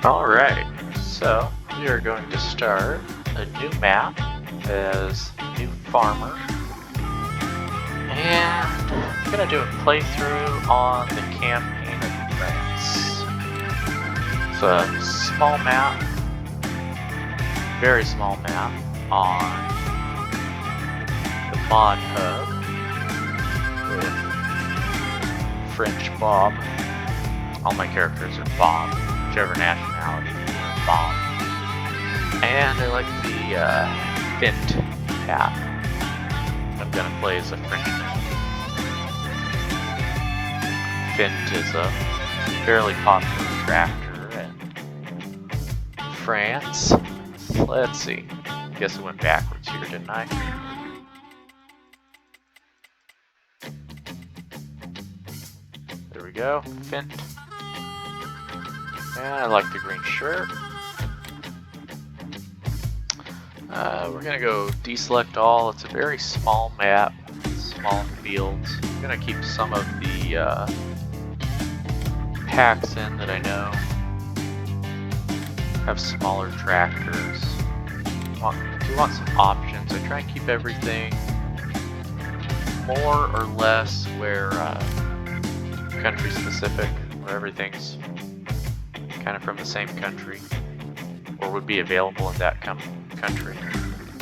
Alright, so we are going to start a new map as new farmer, and I'm going to do a playthrough on the campaign of France. It's a small map, very small map on the Modhub with French Bob. All my characters are Bob, whichever nationality, Bob. And I like the Fint hat. I'm gonna play as a Frenchman. Fint is a fairly popular tractor in France. Let's see. Guess I went backwards here, didn't I? There we go, Fint. And I like the green shirt. We're gonna go deselect all. It's a very small map, small fields. I'm gonna keep some of the packs in that I know have smaller tractors. We want some options. I try and keep everything more or less where country specific, where everything's kind of from the same country or would be available in that country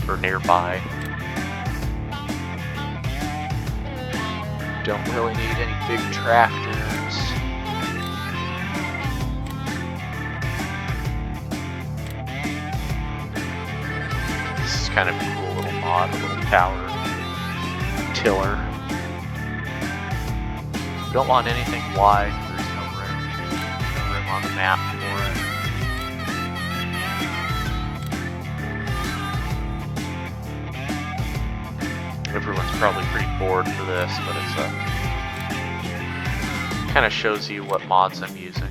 or nearby. Don't really need any big tractors. This is kind of a cool little mod, a little power tiller. We don't want anything wide. There's no room on the map for it. Everyone's probably pretty bored for this, but it's kind of shows you what mods I'm using.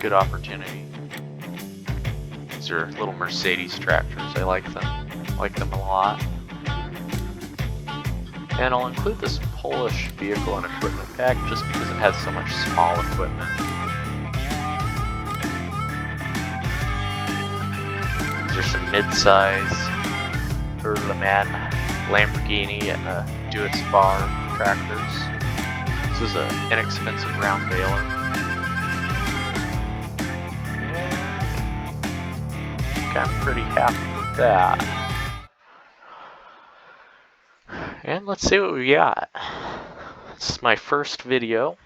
Good opportunity. These are little Mercedes tractors. I like them. I like them a lot. And I'll include this Polish vehicle and equipment pack just because it has so much small equipment. These are some mid-size Erleman Lamborghini and Do-It-Spar tractors. This is an inexpensive round baler. And I'm pretty happy with that. And let's see what we got. This is my first video.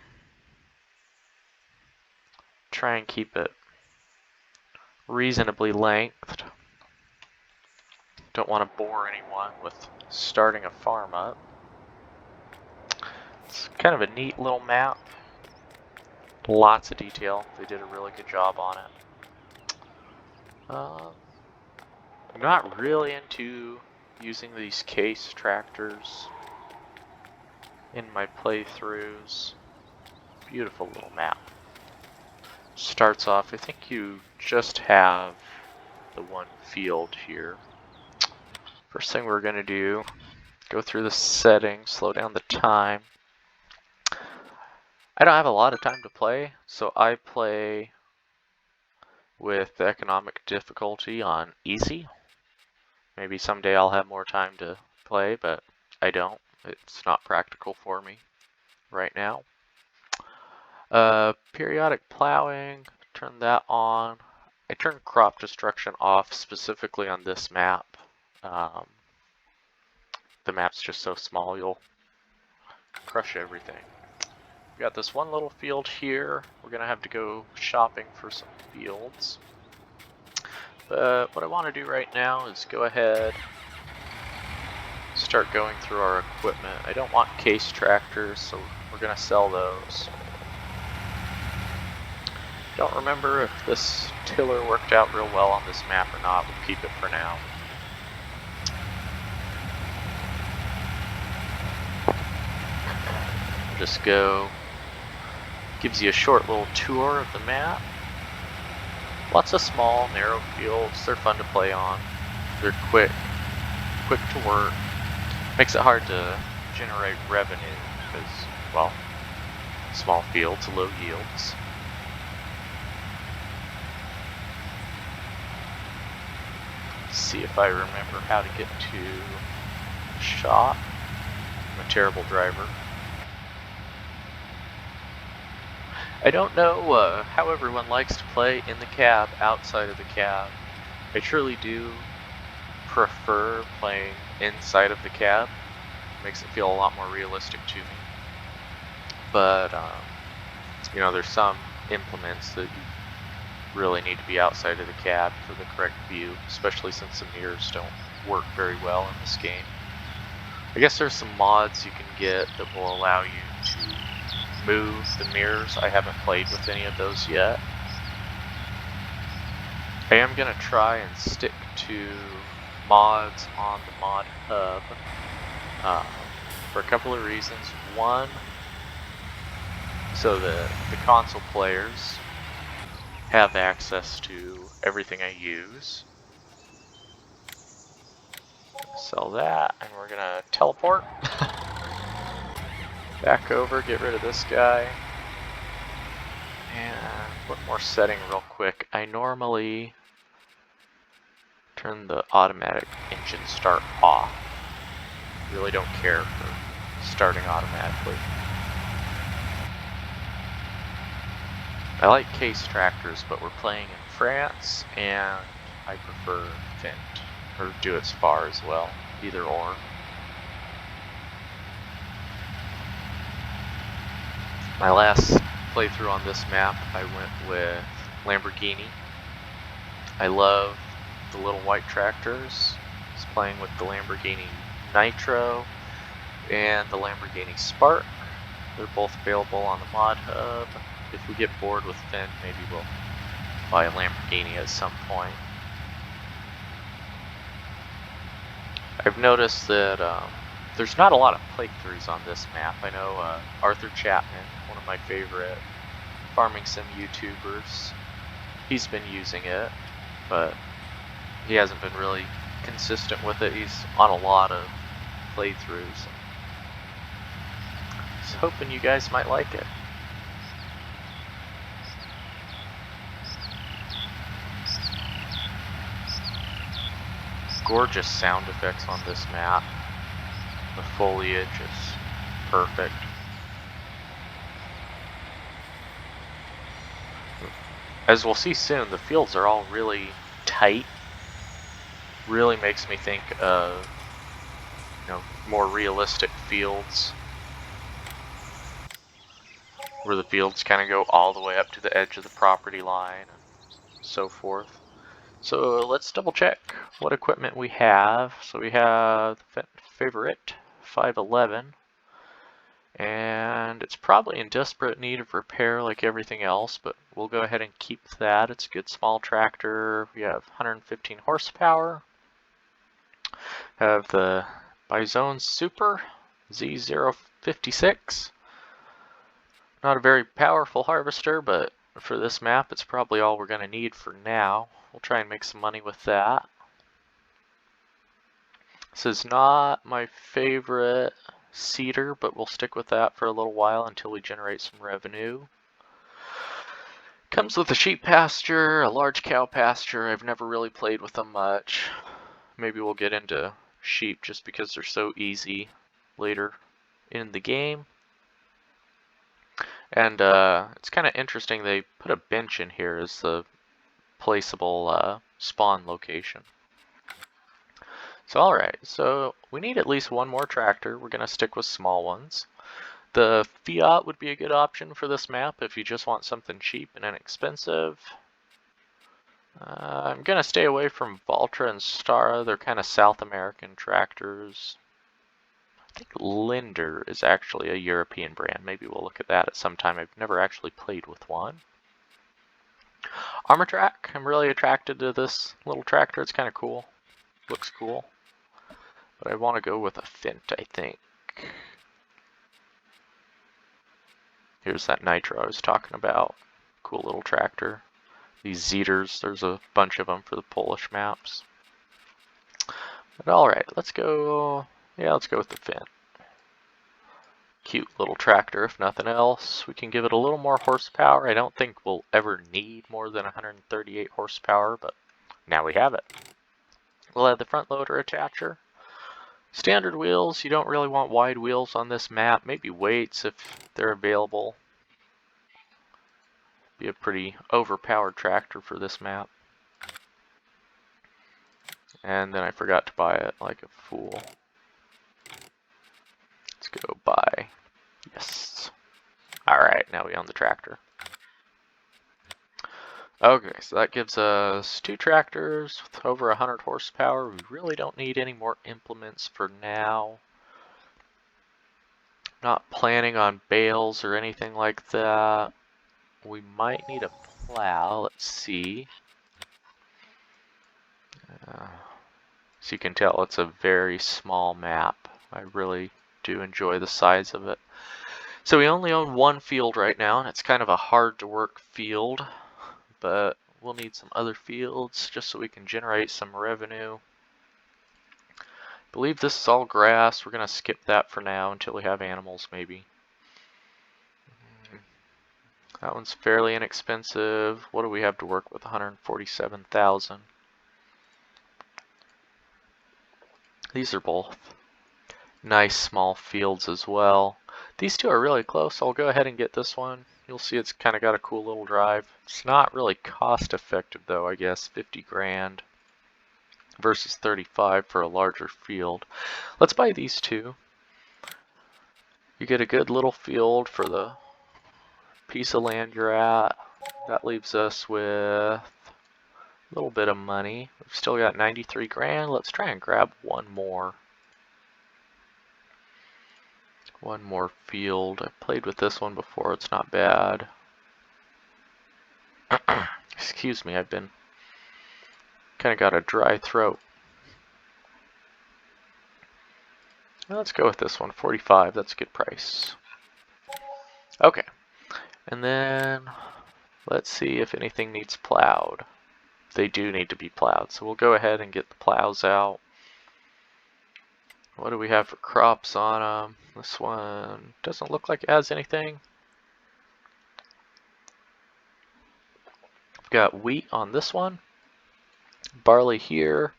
Try and keep it reasonably lengthed. Don't want to bore anyone with starting a farm up. It's kind of a neat little map. Lots of detail. They did a really good job on it. I'm not really into using these case tractors in my playthroughs. Beautiful little map. Starts off, I think you just have the one field here. First thing we're going to do, go through the settings, slow down the time. I don't have a lot of time to play, so I play with the economic difficulty on easy. Maybe someday I'll have more time to play, but I don't. It's not practical for me right now. Periodic plowing, turn that on. I turn crop destruction off specifically on this map. The map's just so small, you'll crush everything. We got this one little field here. We're gonna have to go shopping for some fields. But what I want to do right now is go ahead, start going through our equipment. I don't want case tractors, so we're gonna sell those. Don't remember if this tiller worked out real well on this map or not. We'll keep it for now. Just go, gives you a short little tour of the map. Lots of small, narrow fields. They're fun to play on. They're quick to work. Makes it hard to generate revenue because, well, small fields, low yields. see if I remember how to get to the shop. I'm a terrible driver. I don't know how everyone likes to play in the cab, outside of the cab. I truly do prefer playing inside of the cab. It makes it feel a lot more realistic to me. But, you know, there's some implements that you really need to be outside of the cab for the correct view, especially since the mirrors don't work very well in this game. I guess there's some mods you can get that will allow you to move the mirrors. I haven't played with any of those yet. I am going to try and stick to mods on the Modhub for a couple of reasons. One, so that the console players have access to everything I use. Sell that, and we're gonna teleport back over, get rid of this guy, and one more setting real quick. I normally turn the automatic engine start off. Really don't care for starting automatically. I like case tractors, but we're playing in France, and I prefer Fint, or do its far as well, either or. My last playthrough on this map, I went with Lamborghini. I love the little white tractors. I was playing with the Lamborghini Nitro and the Lamborghini Spark. They're both available on the Modhub. If we get bored with Fint, maybe we'll buy a Lamborghini at some point. I've noticed that there's not a lot of playthroughs on this map. I know Arthur Chapman, one of my favorite farming sim YouTubers, he's been using it, but he hasn't been really consistent with it. He's on a lot of playthroughs. I was hoping you guys might like it. Gorgeous sound effects on this map. The foliage is perfect. As we'll see soon, the fields are all really tight. Really makes me think of, you know, more realistic fields, where the fields kind of go all the way up to the edge of the property line and so forth. So let's double check what equipment we have. So we have the favorite 511, and it's probably in desperate need of repair like everything else, but we'll go ahead and keep that. It's a good small tractor. We have 115 horsepower. Have the Bizone Super Z056. Not a very powerful harvester, but for this map it's probably all we're going to need for now. We'll try and make some money with that. This is not my favorite seeder, but we'll stick with that for a little while until we generate some revenue. Comes with a sheep pasture, a large cow pasture. I've never really played with them much. Maybe we'll get into sheep just because they're so easy later in the game. And it's kind of interesting, they put a bench in here as the placeable spawn location. So alright, so we need at least one more tractor. We're going to stick with small ones. The Fiat would be a good option for this map if you just want something cheap and inexpensive. I'm going to stay away from Valtra and Stara. They're kind of South American tractors. I think Linder is actually a European brand. Maybe we'll look at that at some time. I've never actually played with one. Armor Track. I'm really attracted to this little tractor. It's kind of cool. Looks cool. But I want to go with a Fint, I think. Here's that Nitro I was talking about. Cool little tractor. These Zeters, there's a bunch of them for the Polish maps. But alright, let's go. Yeah, let's go with the Fint. Cute little tractor, if nothing else. We can give it a little more horsepower. I don't think we'll ever need more than 138 horsepower, but now we have it. We'll add the front loader attacher. Standard wheels, you don't really want wide wheels on this map. Maybe weights if they're available. Be a pretty overpowered tractor for this map. And then I forgot to buy it like a fool. Let's go buy. Yes. Alright, now we own the tractor. Okay, so that gives us 2 tractors with over 100 horsepower. We really don't need any more implements for now. Not planning on bales or anything like that. We might need a plow. Let's see. So you can tell it's a very small map. I really do enjoy the size of it. So we only own 1 field right now, and it's kind of a hard to work field, but we'll need some other fields just so we can generate some revenue. I believe this is all grass. We're going to skip that for now until we have animals maybe. That one's fairly inexpensive. What do we have to work with? 147,000. These are both nice small fields as well. These two are really close. I'll go ahead and get this one. You'll see it's kind of got a cool little drive. It's not really cost effective though, I guess. 50 grand versus 35 for a larger field. Let's buy these two. You get a good little field for the piece of land you're at. That leaves us with a little bit of money. We've still got 93 grand. Let's try and grab one more. One more field. I played with this one before. It's not bad. Excuse me, I've been kind of got a dry throat. Well, let's go with this one. 45. That's a good price. Okay. And then let's see if anything needs plowed. They do need to be plowed, so we'll go ahead and get the plows out. What do we have for crops on them? This one doesn't look like it has anything. We've got wheat on this one, barley here,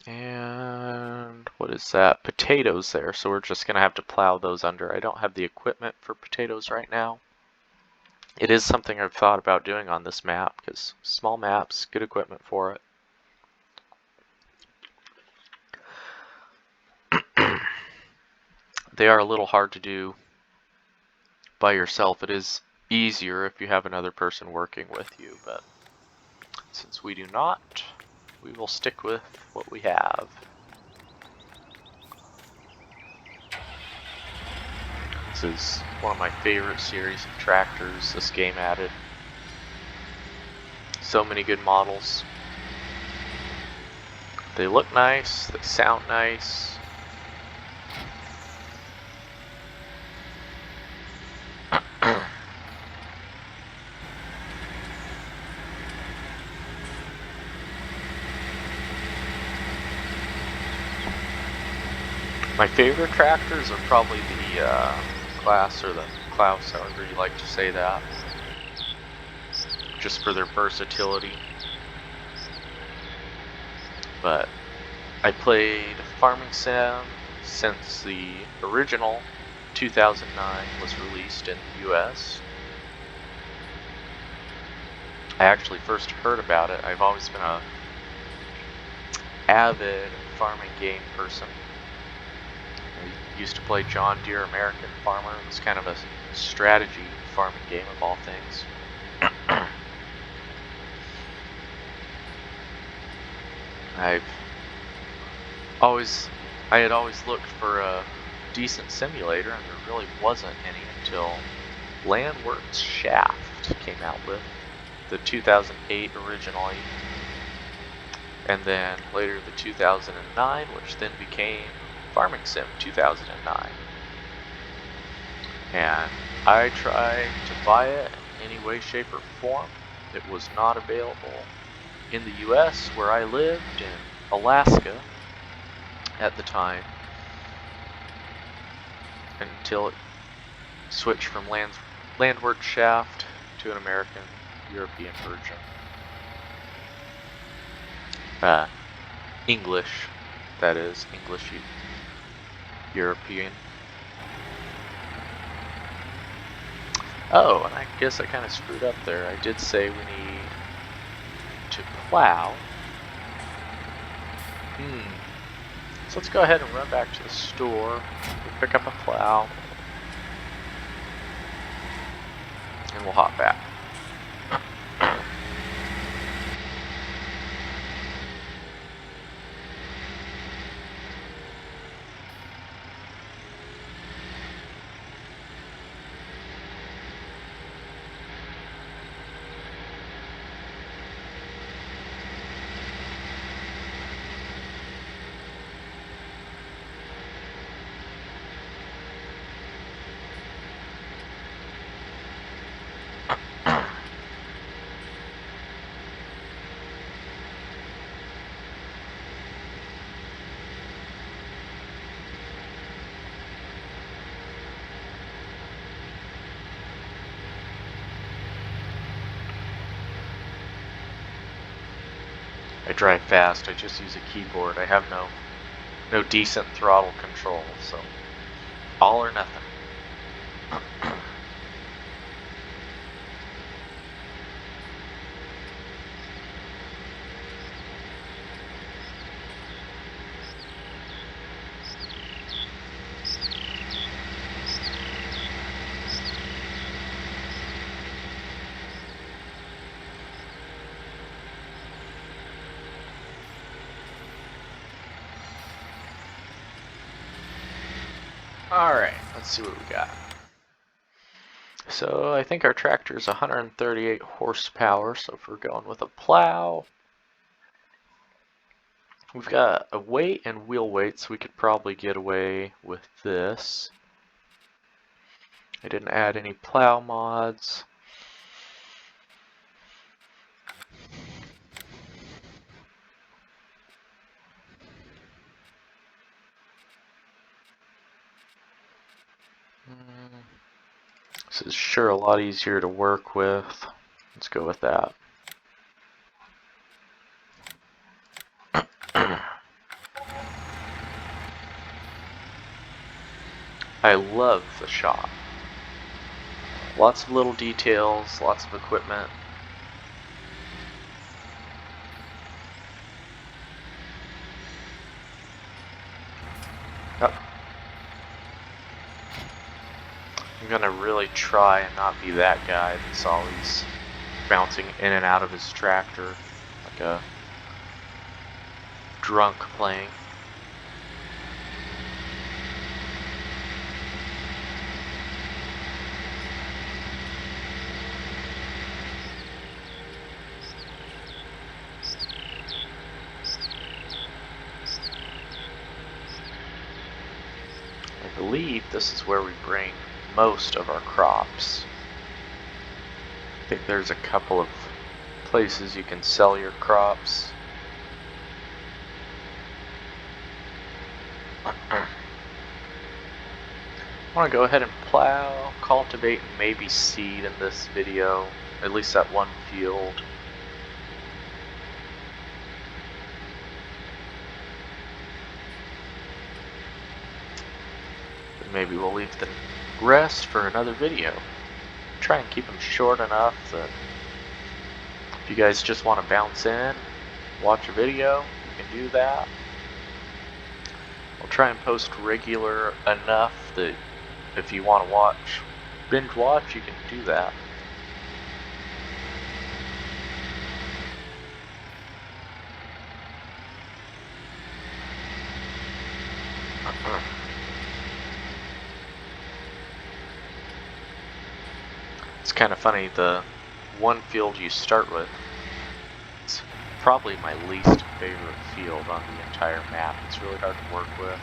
and what is that? Potatoes there, so we're just going to have to plow those under. I don't have the equipment for potatoes right now. It is something I've thought about doing on this map, because small maps, good equipment for it. They are a little hard to do by yourself. It is easier if you have another person working with you, but since we do not, we will stick with what we have. This is one of my favorite series of tractors this game added. So many good models. They look nice, they sound nice. My favorite tractors are probably the Class or the Klaus, however you like to say that, just for their versatility. But I played Farming Sim since the original 2009 was released in the US. I actually first heard about it. I've always been a avid farming game person. I used to play John Deere American Farmer. It was kind of a strategy farming game of all things. I had always looked for a decent simulator, and there really wasn't any until Landworks Shaft came out with the 2008 originally, and then later the 2009, which then became Farming Sim 2009. And I tried to buy it in any way, shape, or form. It was not available in the US where I lived, in Alaska at the time, until it switched from Landworks Shaft to an American European version. English, that is, English European. Oh, and I guess I kind of screwed up there. I did say we need to plow. So let's go ahead and run back to the store. We'll pick up a plow. And we'll hop back. I drive fast, I just use a keyboard. I have no decent throttle control, so all or nothing. Alright, let's see what we got. So I think our tractor is 138 horsepower, so if we're going with a plow, we've got a weight and wheel weight, so we could probably get away with this. I didn't add any plow mods. This is sure a lot easier to work with. Let's go with that. I love the shop. Lots of little details, lots of equipment. Oh. I'm gonna really try and not be that guy that's always bouncing in and out of his tractor like a drunk playing. I believe this is where we bring most of our crops. I think there's a couple of places you can sell your crops. I want to go ahead and plow, cultivate, and maybe seed in this video, at least that one field. But maybe we'll leave the rest for another video. Try and keep them short enough that if you guys just want to bounce in, watch a video, you can do that. I'll try and post regular enough that if you want to binge watch, you can do that. It's kind of funny, the one field you start with, it's probably my least favorite field on the entire map. It's really hard to work with.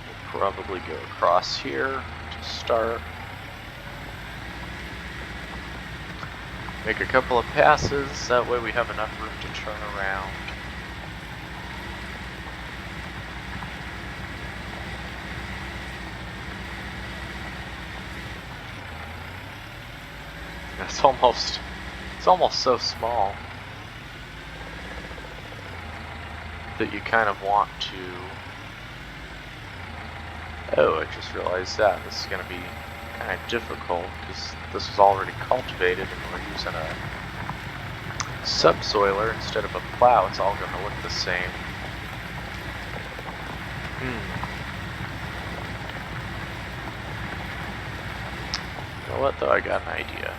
We'll probably go across here to start. Make a couple of passes, that way we have enough room to turn around. It's almost so small. that you kind of want to... Oh, I just realized that. This is going to be kind of difficult because this was already cultivated and we're using a subsoiler instead of a plow. It's all going to look the same. You know what though, I got an idea.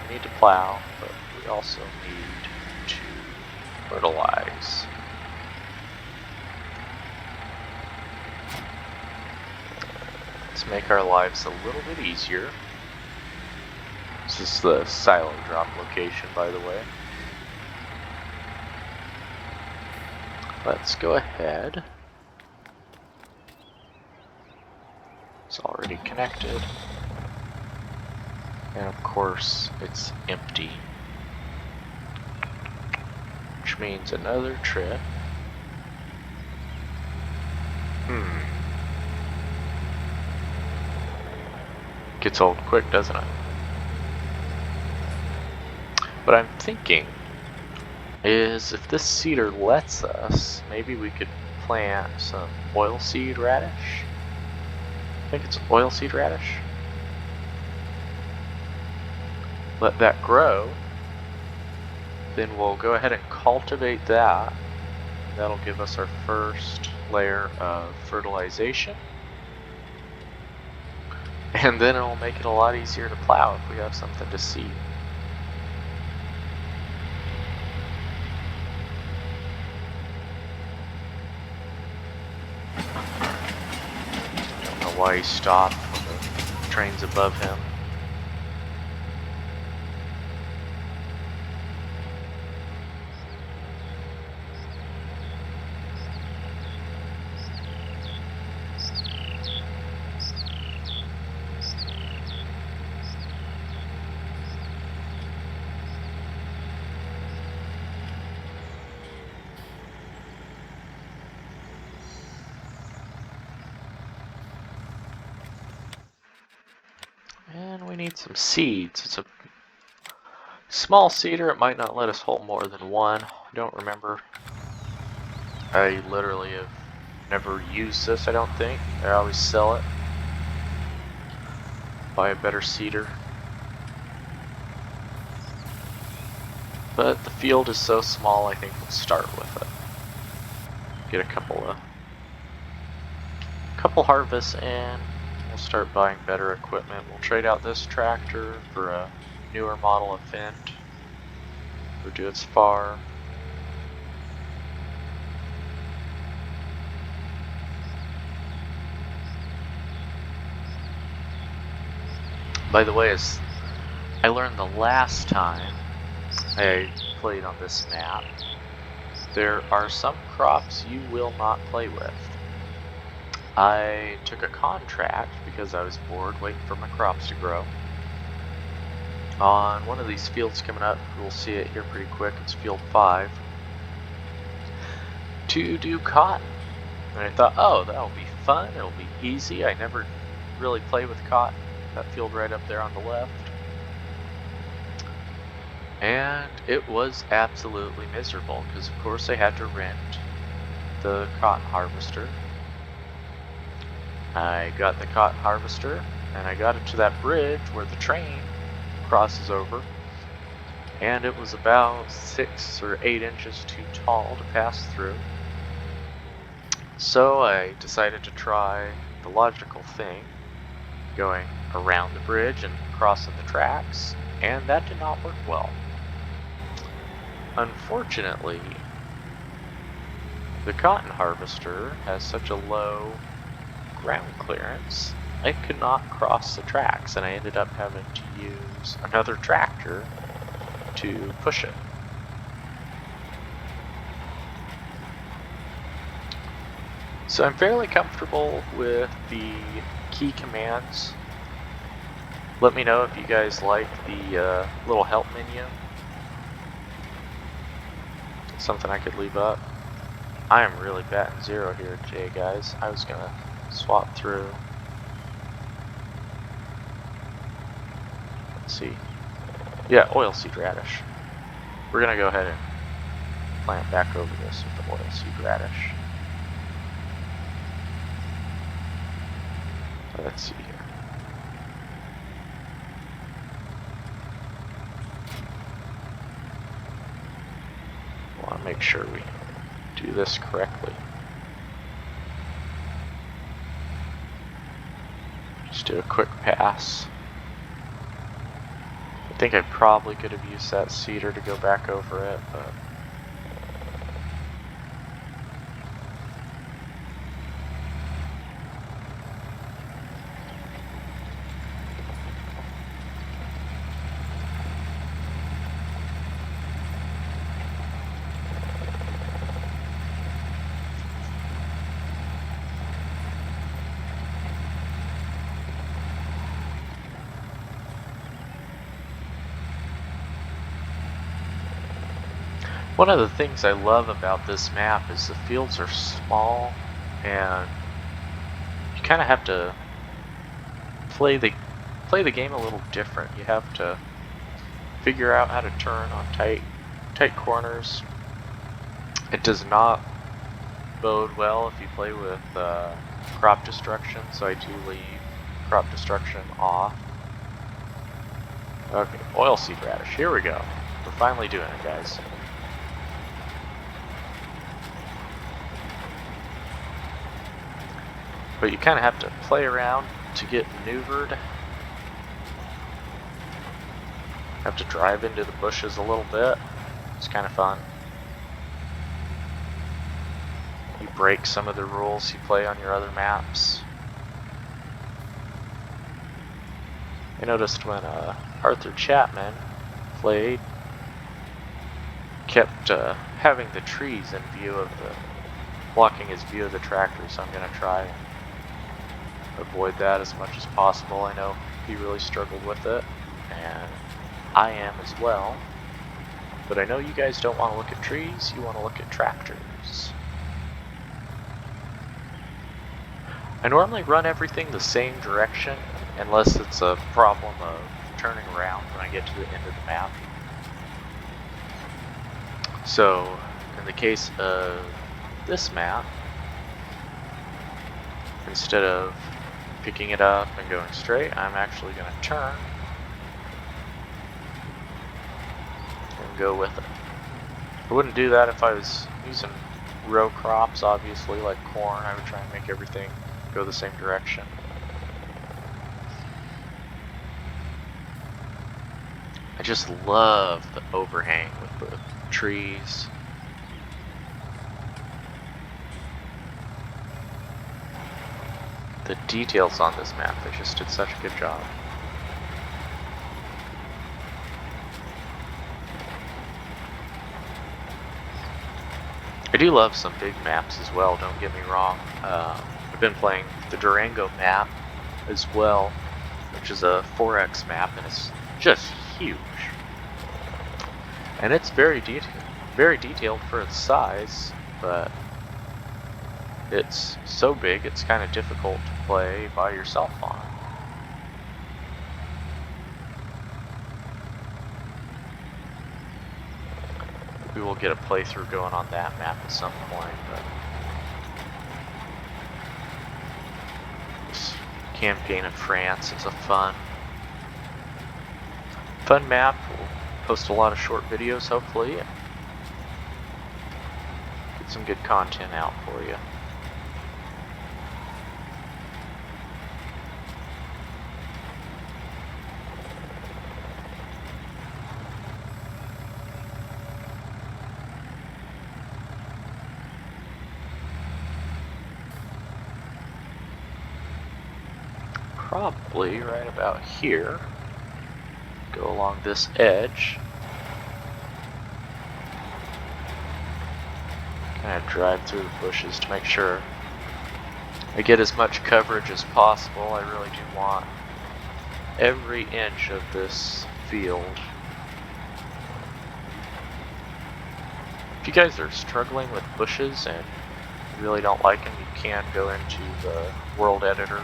We need to plow, but we also need to fertilize. Let's make our lives a little bit easier. This is the silo drop location, by the way. Let's go ahead. It's already connected. And of course, it's empty. Which means another trip. Gets old quick, doesn't it? What I'm thinking is if this seeder lets us, maybe we could plant some oilseed radish. I think it's oilseed radish. Let that grow. Then we'll go ahead and cultivate that. That'll give us our first layer of fertilization. And then it'll make it a lot easier to plow if we have something to seed. I don't know why he stopped when the train's above him. And we need some seeds. It's a small seeder. It might not let us hold more than one. I don't remember. I literally have never used this, I don't think. I always sell it. Buy a better seeder. But the field is so small, I think we'll start with it. Get a couple harvests in. We'll start buying better equipment. We'll trade out this tractor for a newer model of Fendt. We'll do its far. By the way, as I learned the last time I played on this map, there are some crops you will not play with. I took a contract because I was bored waiting for my crops to grow. On one of these fields coming up, we'll see it here pretty quick, it's field 5, to do cotton. And I thought, oh, that'll be fun, it'll be easy. I never really play with cotton. That field right up there on the left. And it was absolutely miserable because of course I had to rent the cotton harvester. I got the cotton harvester and I got it to that bridge where the train crosses over, and it was about 6 or 8 inches too tall to pass through. So I decided to try the logical thing, going around the bridge and crossing the tracks, and that did not work well. Unfortunately, the cotton harvester has such a low ground clearance, I could not cross the tracks, and I ended up having to use another tractor to push it. So I'm fairly comfortable with the key commands. Let me know if you guys like the little help menu. Something I could leave up. I am really batting zero here today, guys. I was gonna swap through. Let's see. Yeah, oilseed radish. We're gonna go ahead and plant back over this with the oilseed radish. Let's see here. I want to make sure we do this correctly. Just do a quick pass. I think I probably could have used that cedar to go back over it, but one of the things I love about this map is the fields are small, and you kind of have to play the game a little different. You have to figure out how to turn on tight corners. It does not bode well if you play with crop destruction, so I do leave crop destruction off. Okay, oilseed radish. Here we go. We're finally doing it, guys. But you kind of have to play around to get maneuvered. Have to drive into the bushes a little bit. It's kind of fun. You break some of the rules you play on your other maps. I noticed when Arthur Chapman played, kept having the trees in view of blocking his view of the tractor, so I'm going to try and avoid that as much as possible. I know he really struggled with it, and I am as well. But I know you guys don't want to look at trees, you want to look at tractors. I normally run everything the same direction, unless it's a problem of turning around when I get to the end of the map. So, in the case of this map, instead of picking it up and going straight, I'm actually going to turn and go with it. I wouldn't do that if I was using row crops, obviously, like corn. I would try and make everything go the same direction. I just love the overhang with the trees. The details on this map, they just did such a good job. I do love some big maps as well, don't get me wrong. I've been playing the Durango map as well, which is a 4X map, and it's just huge. And it's very detailed for its size, but it's so big it's kind of difficult to play by yourself on. We will get a playthrough going on that map at some point, but this campaign in France is a fun map. We'll post a lot of short videos, hopefully, and get some good content out for you. Probably right about here. Go along this edge. Kind of drive through the bushes to make sure I get as much coverage as possible. I really do want every inch of this field. If you guys are struggling with bushes and really don't like them, you can go into the world editor,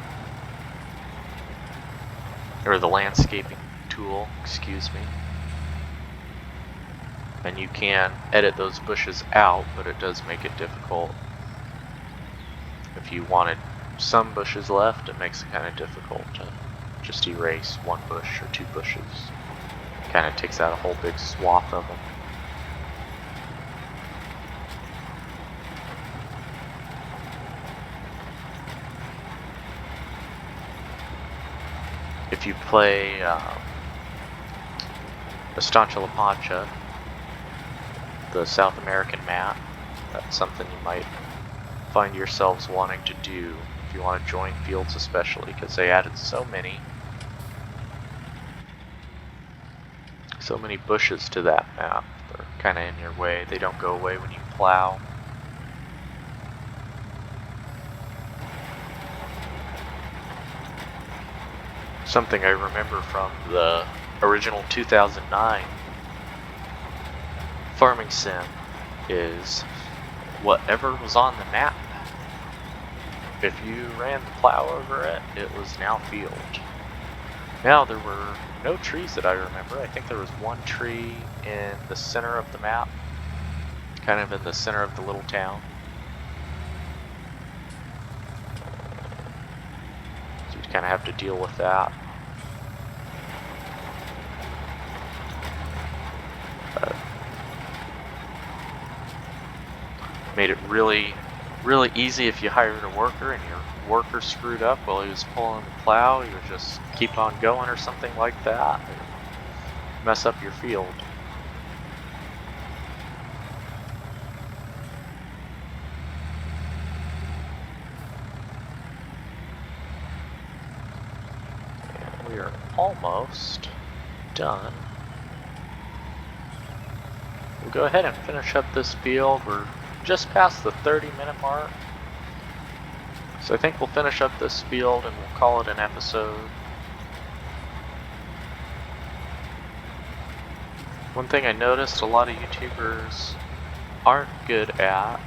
or the landscaping tool, excuse me. And you can edit those bushes out, but it does make it difficult if you wanted some bushes left, it makes it kind of difficult to just erase one bush or two bushes. Kind of takes out a whole big swath of them. If you play Estancia La Pancha, the South American map, that's something you might find yourselves wanting to do if you want to join fields, especially because they added so many bushes to that map. They're kind of in your way. They don't go away when you plow. Something I remember from the original 2009 farming sim is whatever was on the map, if you ran the plow over it, it was now field. Now there were no trees that I remember. I think there was one tree in the center of the map, kind of in the center of the little town. So you'd kind of have to deal with that. Made it really easy if you hired a worker and your worker screwed up while he was pulling the plow. You would just keep on going or something like that. Mess up your field. And we are almost done. We'll go ahead and finish up this field. We're just past the 30-minute mark. So I think we'll finish up this field and we'll call it an episode. One thing I noticed a lot of YouTubers aren't good at,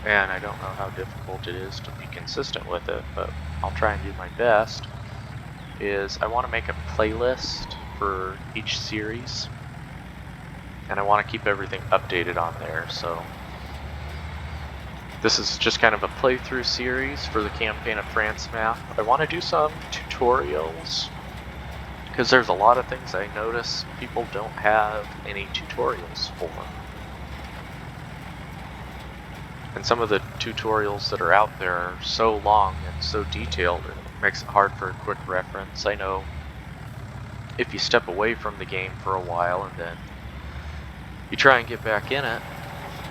and I don't know how difficult it is to be consistent with it, but I'll try and do my best, is I want to make a playlist for each series, and I want to keep everything updated on there. So this is just kind of a playthrough series for the Campaign of France map. I want to do some tutorials, because there's a lot of things I notice people don't have any tutorials for. And some of the tutorials that are out there are so long and so detailed, it makes it hard for a quick reference. I know if you step away from the game for a while and then you try and get back in it,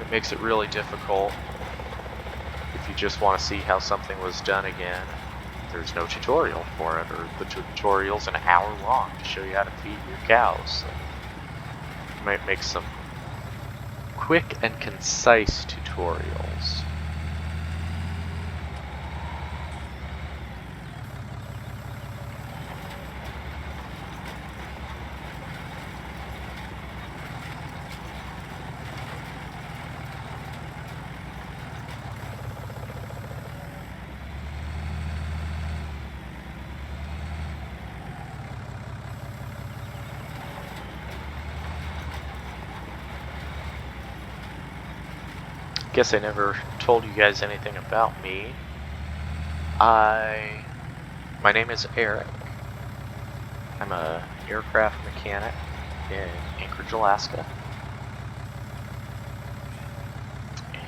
it makes it really difficult. If you just want to see how something was done again, there's no tutorial for it, or the tutorial's an hour long to show you how to feed your cows. So you might make some quick and concise tutorials. Guess I never told you guys anything about me. My name is Eric. I'm an aircraft mechanic in Anchorage, Alaska.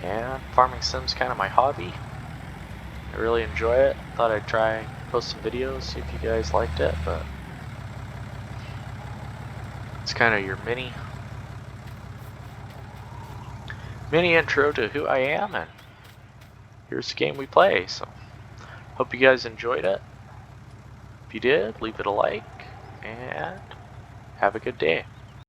And farming sim's kind of my hobby. I really enjoy it. Thought I'd try and post some videos, see if you guys liked it, but it's kind of your mini intro to who I am, and here's the game we play. So hope you guys enjoyed it. If you did, leave it a like and have a good day.